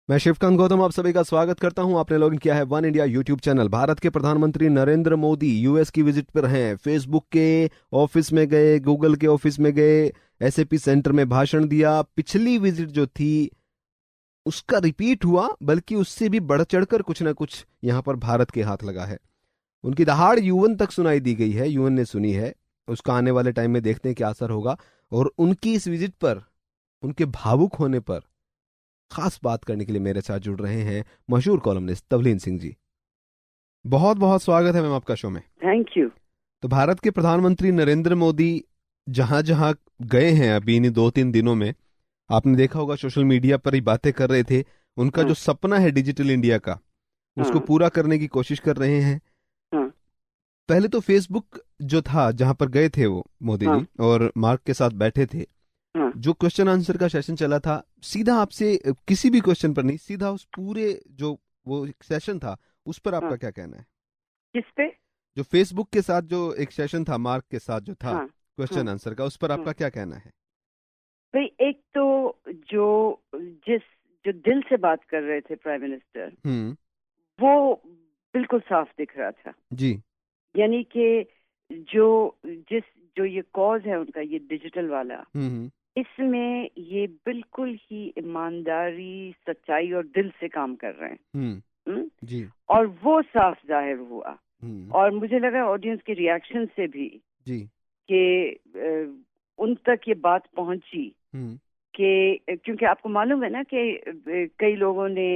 मैं शिवकांत गौतम आप सभी का स्वागत करता हूं। आपने लॉगिन किया है one India YouTube channel. Bharat के प्रधानमंत्री नरेंद्र मोदी यूएस की विजिट पर हैं। फेसबुक के ऑफिस में गए, गूगल के ऑफिस में गए, एसएपी सेंटर में भाषण दिया। पिछली विजिट जो थी उसका रिपीट हुआ, बल्कि उससे भी बढ़ चढ़कर कुछ ना कुछ यहां पर भारत के हाथ लगा है। उनकी दहाड़ यूएन तक सुनाई दी गई है, यूएन ने सुनी है। उसका आने वाले टाइम में देखते हैं क्या असर होगा। और उनकी इस विजिट पर, उनके भावुक होने पर खास बात करने के लिए मेरे साथ जुड़ रहे हैं मशहूर कॉलमनिस्ट तवलीन सिंह जी। बहुत बहुत स्वागत है मैम आपका शो में। Thank you. तो भारत के प्रधानमंत्री नरेंद्र मोदी जहां जहां गए हैं अभी इन 2-3 दिनों में, आपने देखा होगा सोशल मीडिया पर ही बातें कर रहे थे। उनका जो हाँ, सपना है डिजिटल इंडिया का, उसको हाँ, पूरा करने की कोशिश कर रहे हैं। हाँ, पहले तो फेसबुक जो था जहां पर गए थे वो मोदी हाँ, जी और मार्क के साथ बैठे थे, हाँ, जो क्वेश्चन आंसर का सेशन चला था, सीधा आपसे किसी भी क्वेश्चन पर नहीं, सीधा उस पूरे जो वो सेशन था उस पर हाँ। आपका क्या कहना है? किस पे? जो फेसबुक के साथ जो एक सेशन था मार्क के साथ जो था हाँ, हाँ, क्वेश्चन आंसर का, उस पर हाँ। आपका क्या कहना है? भाई, एक तो जो जिस जो दिल से बात कर रहे थे प्राइम मिनिस्टर, हम्म। वो बिल्कुल साफ दिख रहा था। जी। यानी कि जो जिस जो ये कॉज है उनका, ये डिजिटल वाला, हम्म। इसमें ये बिल्कुल ही ईमानदारी, सच्चाई और दिल से काम कर रहे हैं। हम्म। हम्म? जी। और वो साफ जाहिर हुआ। हम्म। और मुझे लगा ऑडियंस के रिएक्शन से भी जी। कि उन तक ये बात पहुंची हम्म। कि क्योंकि आपको मालूम है ना कि कई लोगों ने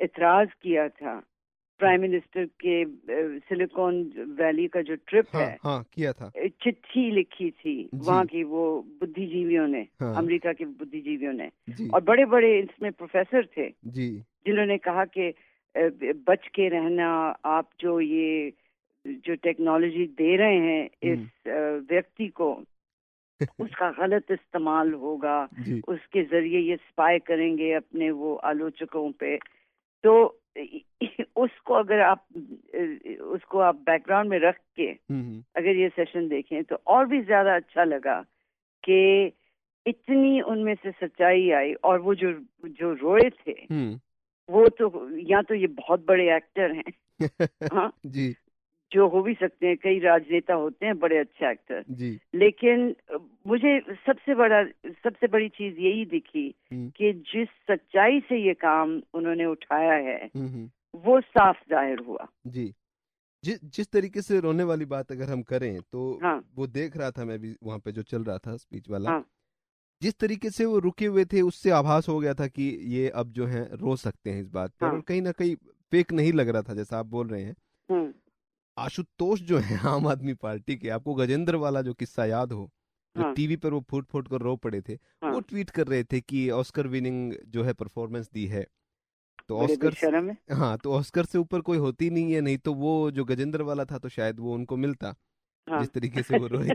इतराज किया था प्राइम मिनिस्टर के सिलिकॉन वैली का जो ट्रिप हाँ है। हाँ, किया था। चिट्ठी लिखी थी जी। वहाँ की वो बुद्धिजीवियों ने, हाँ। अमेरिका के बुद्धिजीवियों ने। जी। और बड़े बड़े इसमें प्रोफेसर थे जी। जिन्होंने कहा कि बच के रहना, आप जो टेक्नोलॉजी दे रहे हैं इस हम्म। व्यक्ति को, उसका गलत इस्तेमाल होगा। जी। उसके जरिए ये स्पाई करेंगे अपने वो आलोचकों पे। तो उसको अगर आप उसको आप बैकग्राउंड में रख के हम्म। अगर ये सेशन देखें तो और भी ज्यादा अच्छा लगा कि इतनी उनमें से सच्चाई आई। और वो जो जो रोए थे, हम्म। वो तो, या तो ये बहुत बड़े एक्टर हैं। हाँ, जी। जो हो भी सकते हैं, कई राजनेता होते हैं बड़े अच्छे एक्टर। जी। लेकिन मुझे सबसे बड़ी चीज यही दिखी हम्म। कि जिस सच्चाई से ये काम उन्होंने उठाया है, हम्म। वो साफ जाहिर हुआ। जी। जिस तरीके से रोने वाली बात अगर हम करें तो हाँ, वो देख रहा था मैं भी वहां पे जो चल रहा था स्पीच वाला। हाँ, जिस तरीके से वो रुके हुए थे उससे आभास हो गया था कि ये अब जो है रो सकते हैं इस बात पर, और हाँ, कहीं ना कहीं फेक नहीं लग रहा था जैसा आप बोल रहे हैं। हम्म, आशुतोष जो है आम आदमी पार्टी के, आपको गजेंद्र वाला जो किस्सा याद हो, जो हाँ, टीवी पर वो फूट फूट कर रो पड़े थे, वो हाँ। ट्वीट कर रहे थे कि ऑस्कर विनिंग जो है परफॉर्मेंस दी है। तो बड़े ऑस्कर बेशर्म है। हाँ, तो ऑस्कर से ऊपर कोई होती नहीं है, नहीं तो वो जो गजेंद्र वाला था तो शायद वो उनको मिलता। हाँ। जिस तरीके से वो रोए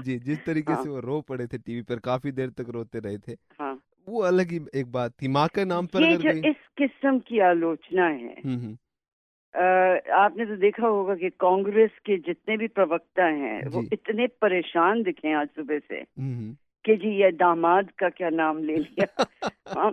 जी, जिस तरीके हाँ, से वो रो पड़े थे टीवी पर, काफी देर तक रोते रहे थे। हाँ। वो अलग ही एक बात थी, माँ के नाम पर ये अगर जो कोई। इस किस्म की आलोचना है, हम्म। आपने तो देखा होगा कि कांग्रेस के जितने भी प्रवक्ता हैं वो जी। इतने परेशान दिखे आज सुबह से हम्म। कि जी ये दामाद का क्या नाम ले लिया। हाँ,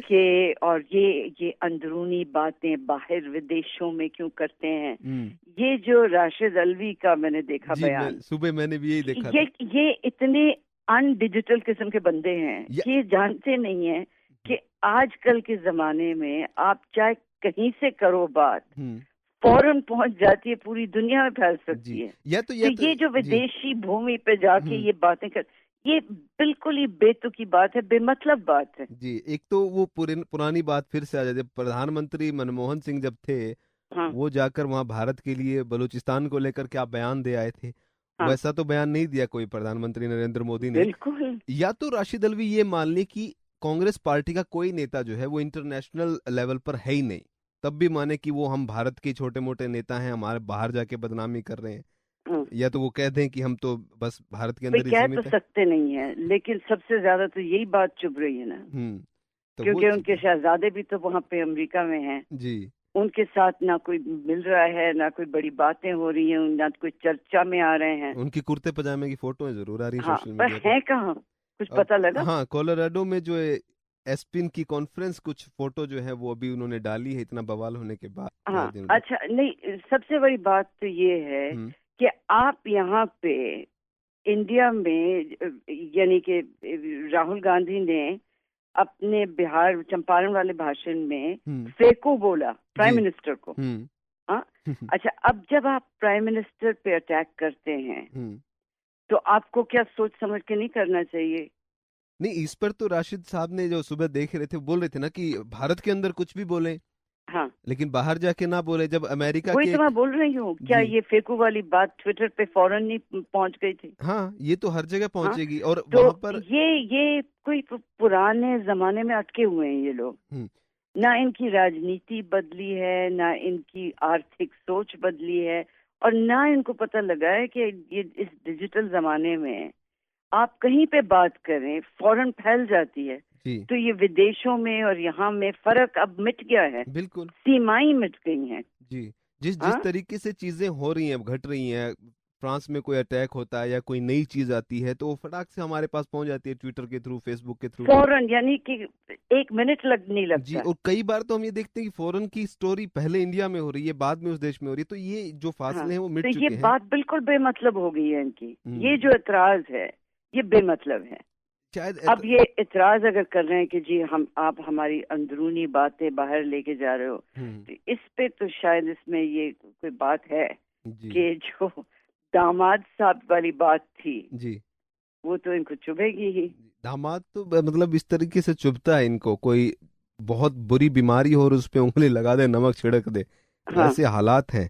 कि और ये अंदरूनी बातें बाहर विदेशों में क्यों करते हैं। हम्म। ये जो राशिद अल्वी का मैंने देखा जी, मैं बयान, सुबह मैंने भी यही देखा ये था। ये इतने अनडिजिटल किस्म के बंदे हैं या, कि ये जानते नहीं है कि आजकल के जमाने में आप चाहे कहीं से करो बात, हम्म। फौरन पहुंच जाती है, पूरी दुनिया में फैल सकती जी। है। या तो तो ये जो जी। विदेशी भूमि पे जाके हम्म। ये बातें कर, ये बिल्कुल ही बेतुकी बात है, बेमतलब बात है। जी, एक तो वो पुरानी बात फिर से आ जाती है। प्रधानमंत्री मनमोहन सिंह जब थे, हाँ, वो जाकर वहां भारत के लिए बलूचिस्तान को लेकर क्या बयान दे आए थे, हाँ, वैसा तो बयान नहीं दिया कोई प्रधानमंत्री नरेंद्र मोदी ने। बिल्कुल। या तो राशिद अल्वी ये मान ले कि कांग्रेस पार्टी का कोई नेता जो है वो इंटरनेशनल लेवल पर है ही नहीं, तब भी माने कि वो हम भारत के छोटे मोटे नेता हैं, हमारे बाहर जाके बदनामी कर रहे हैं। हाँ, या तो वो कह दें कि हम तो बस भारत के भाई अंदर ही कह तो सीमित है। सकते नहीं है, लेकिन सबसे ज्यादा तो यही बात चुभ रही है ना, हम्म। तो वो क्योंकि उनके चीजें। शहजादे भी तो वहां पे अमेरिका में हैं। जी। उनके साथ ना कोई मिल रहा है, ना कोई बड़ी बातें हो रही हैं, ना कोई चर्चा में आ रहे हैं। उनकी कुर्ते पजामे की फोटोएं जरूर आ रही हैं हाँ, सोशल पर मीडिया पर। हैं कहाँ, कुछ अब पता लगा? हाँ, कोलोराडो में जो है एस्पिन की कॉन्फ्रेंस कुछ फोटो जो है वो अभी उन्होंने डाली है इतना बवाल होने के बाद। हाँ, दिन अच्छा, नहीं, सबसे बड़ी बात तो ये है कि आप यहाँ पे इंडिया में यानी कि राहुल गांधी ने अपने बिहार चंपारण वाले भाषण में फेको बोला प्राइम मिनिस्टर को। हाँ, अच्छा, अब जब आप प्राइम मिनिस्टर पे अटैक करते हैं तो आपको क्या सोच समझ के नहीं करना चाहिए? नहीं, इस पर तो राशिद साहब ने जो सुबह देख रहे थे बोल रहे थे ना कि भारत के अंदर कुछ भी बोले, हाँ, लेकिन बाहर जाके ना बोले। जब अमेरिका वही के तो मैं बोल रही हूँ, क्या ये फेकू वाली बात ट्विटर पे फौरन नहीं पहुंच गई थी? हाँ, ये तो हर जगह पहुंचेगी। और तो वहां पर ये कोई पुराने जमाने में अटके हुए हैं ये लोग। ना इनकी राजनीति बदली है, ना इनकी आर्थिक सोच बदली है, और ना इनको पता लगा है कि ये इस डिजिटल जमाने में आप कहीं पे बात करें फौरन फैल जाती है। तो ये विदेशों में और यहाँ में फर्क अब मिट गया है, बिल्कुल सीमाएं मिट गई हैं। जी। जिस तरीके से चीजें हो रही हैं, घट रही हैं, फ्रांस में कोई अटैक होता है या कोई नई चीज आती है तो वो फटाक से हमारे पास पहुंच जाती है, ट्विटर के थ्रू, फेसबुक के थ्रू, फौरन, यानी कि 1 मिनट नहीं लगता जी। और कई बार तो हम ये देखते हैं कि फौरन की स्टोरी पहले इंडिया में हो रही है, बाद में उस देश में हो रही है। तो ये जो फासले हैं वो मिट तो चुके ये हैं। बात बिल्कुल बेमतलब हो गई है इनकी। ये जो एतराज है ये बेमतलब है। शायद अब ये एतराज अगर कर रहे हैं कि जी आप हमारी अंदरूनी बातें बाहर लेके जा रहे हो, तो इस पे तो शायद इसमें ये कोई बात है कि जो दामाद साहब वाली बात थी जी, वो तो इनको चुभेगी ही। दामाद तो मतलब इस तरीके से चुभता है इनको, कोई बहुत बुरी बीमारी हो और उस पे उंगली लगा दे, नमक छिड़क दे, तो ऐसे हालात हैं।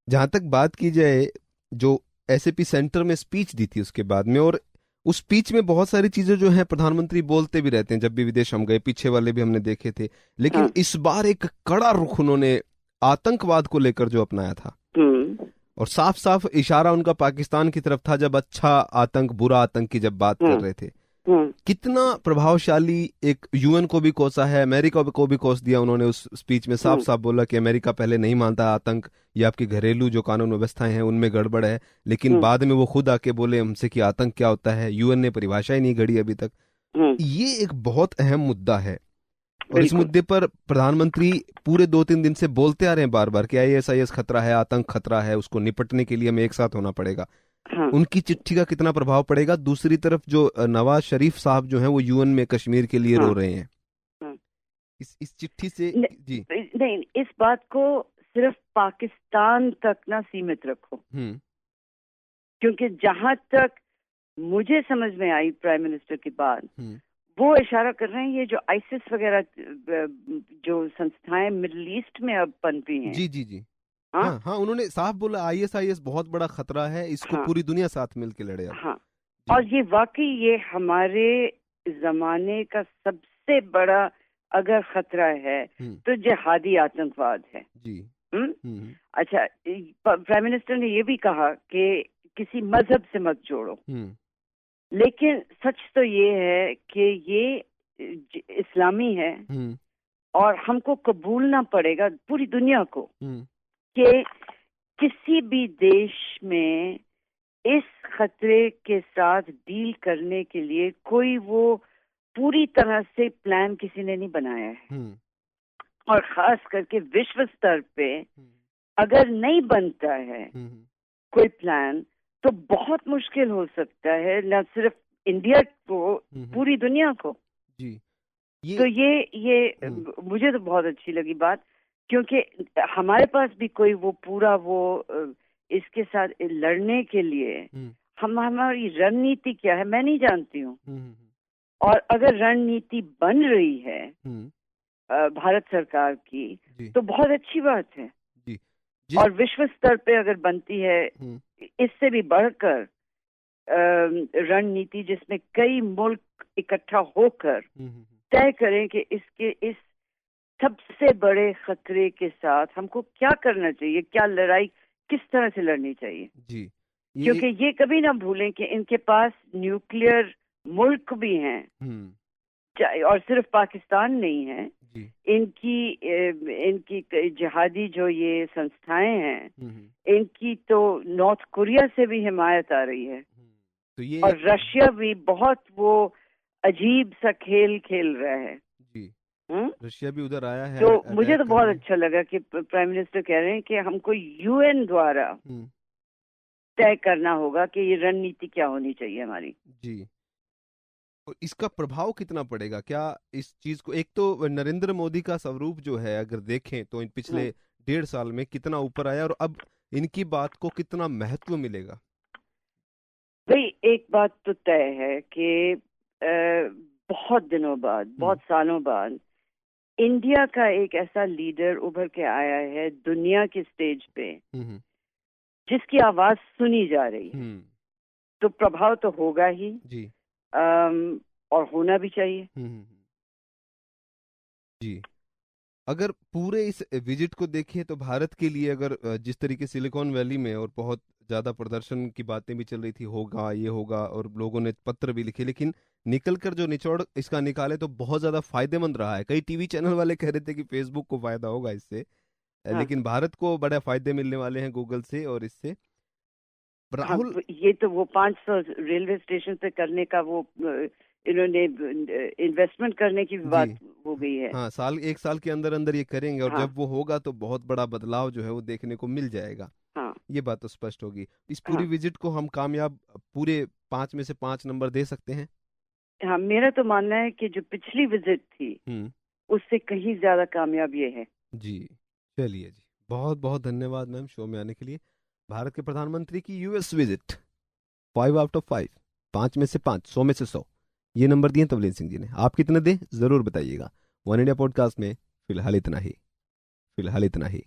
जहां तक बात की जाए, जो एसएपी सेंटर में स्पीच दी थी उसके बाद में, और उस स्पीच में बहुत सारी चीजें जो हैं प्रधानमंत्री बोलते भी रहते हैं जब भी विदेश हम गए, पीछे वाले भी हमने देखे थे, लेकिन इस बार एक कड़ा रुख उन्होंने आतंकवाद को लेकर जो अपनाया था, और साफ साफ इशारा उनका पाकिस्तान की तरफ था जब अच्छा आतंक, बुरा आतंक की जब बात कर रहे थे। कितना प्रभावशाली, एक यूएन को भी कोसा है, अमेरिका को भी कोस दिया उन्होंने उस स्पीच में। साफ साफ बोला कि अमेरिका पहले नहीं मानता आतंक, ये आपकी घरेलू जो कानून व्यवस्थाएं हैं उनमें गड़बड़ है, लेकिन बाद में वो खुद आके बोले हमसे कि आतंक क्या होता है, यूएन ने परिभाषा ही नहीं घड़ी अभी तक। ये एक बहुत अहम मुद्दा है, और इस मुद्दे पर प्रधानमंत्री पूरे 2-3 दिन से बोलते आ रहे हैं बार बार कि आईएसआईएस खतरा है, आतंक खतरा है, उसको निपटने के लिए हमें एक साथ होना पड़ेगा। उनकी चिट्ठी का कितना प्रभाव पड़ेगा? दूसरी तरफ जो नवाज शरीफ साहब जो हैं वो यूएन में कश्मीर के लिए रो रहे हैं। इस चिट्ठी से जी नहीं, इस बात को सिर्फ पाकिस्तान तक ना सीमित रखो, क्योंकि जहां तक मुझे समझ में आई प्राइम मिनिस्टर की बात, वो इशारा कर रहे हैं ये जो आईसिस वगैरह जो संस्थाएं मिडिल ईस्ट में अब पनपी हैं। जी हाँ, उन्होंने साफ बोला आईएसआईएस बहुत बड़ा खतरा है, इसको पूरी दुनिया साथ मिलकर लड़े। और ये वाकई ये हमारे जमाने का सबसे बड़ा अगर खतरा है तो जिहादी आतंकवाद है जी। अच्छा, प्राइम मिनिस्टर ने ये भी कहा कि किसी मजहब से मत जोड़ो, लेकिन सच तो ये है कि ये इस्लामी है और हमको कबूलना पड़ेगा पूरी दुनिया को कि किसी भी देश में इस खतरे के साथ डील करने के लिए कोई वो पूरी तरह से प्लान किसी ने नहीं बनाया है, और खास करके विश्व स्तर पे अगर नहीं बनता है कोई प्लान तो बहुत मुश्किल हो सकता है, न सिर्फ इंडिया को, पूरी दुनिया को जी। तो ये मुझे तो बहुत अच्छी लगी बात, क्योंकि हमारे पास भी कोई वो पूरा वो इसके साथ लड़ने के लिए हमारी रणनीति क्या है मैं नहीं जानती हूँ। और अगर रणनीति बन रही है भारत सरकार की तो बहुत अच्छी बात है, और विश्व स्तर पे अगर बनती है इससे भी बढ़कर रणनीति जिसमें कई मुल्क इकट्ठा होकर तय करें कि इस सबसे बड़े खतरे के साथ हमको क्या करना चाहिए, क्या लड़ाई किस तरह से लड़नी चाहिए जी। क्योंकि ये कभी ना भूलें कि इनके पास न्यूक्लियर मुल्क भी हैं, और सिर्फ पाकिस्तान नहीं है जी। इनकी जिहादी जो ये संस्थाएं हैं इनकी तो नॉर्थ कोरिया से भी हिमायत आ रही है, तो ये और रशिया भी बहुत वो अजीब सा खेल खेल रहा है। रशिया भी उधर आया है। तो मुझे तो बहुत अच्छा लगा कि प्राइम मिनिस्टर कह रहे हैं कि हमको यूएन द्वारा तय करना होगा कि ये रणनीति क्या होनी चाहिए हमारी। जी, और इसका प्रभाव कितना पड़ेगा क्या इस चीज को? एक तो नरेंद्र मोदी का स्वरूप जो है अगर देखें तो इन पिछले 1.5 साल में कितना ऊपर आया और अब इनकी बात को कितना महत्व मिलेगा? भाई एक बात तो तय है कि बहुत दिनों बाद, बहुत सालों बाद इंडिया का एक ऐसा लीडर उभर के आया है दुनिया की स्टेज पे जिसकी आवाज सुनी जा रही है। तो प्रभाव तो होगा ही जी, और होना भी चाहिए। जी, अगर पूरे इस विजिट को देखें तो भारत के लिए अगर जिस तरीके सिलिकॉन वैली में और बहुत ज्यादा प्रदर्शन की बातें भी चल रही थी, होगा ये होगा, और लोगों ने पत्र भी लिखे, लेकिन निकलकर जो निचोड़ इसका निकाले तो बहुत ज्यादा फायदेमंद रहा है। कई टीवी चैनल वाले कह रहे थे कि फेसबुक को फायदा होगा इससे, लेकिन भारत को बड़े फायदे मिलने वाले हैं गूगल से और इससे। राहुल, ये तो वो 500 रेलवे स्टेशन पे करने का वो इन्होंने इन्वेस्टमेंट करने की बात हो गई है। हाँ, एक साल के अंदर अंदर ये करेंगे और जब वो होगा तो बहुत बड़ा बदलाव जो है वो देखने को मिल जाएगा। ये बात तो स्पष्ट होगी। इस पूरी विजिट को हम कामयाब पूरे 5 में से 5 नंबर दे सकते हैं। हाँ, मेरा तो मानना है कि जो पिछली विजिट थी उससे कहीं ज्यादा कामयाब ये है। जी, चलिए जी, बहुत बहुत धन्यवाद मैम शो में आने के लिए। भारत के प्रधानमंत्री की यूएस विजिट 5 आउट ऑफ 5, 5 में से 5, 100 में से 100 ये नंबर दिए तवलीन सिंह जी ने। आप कितने दें जरूर बताइएगा। वन इंडिया पॉडकास्ट में फिलहाल इतना ही।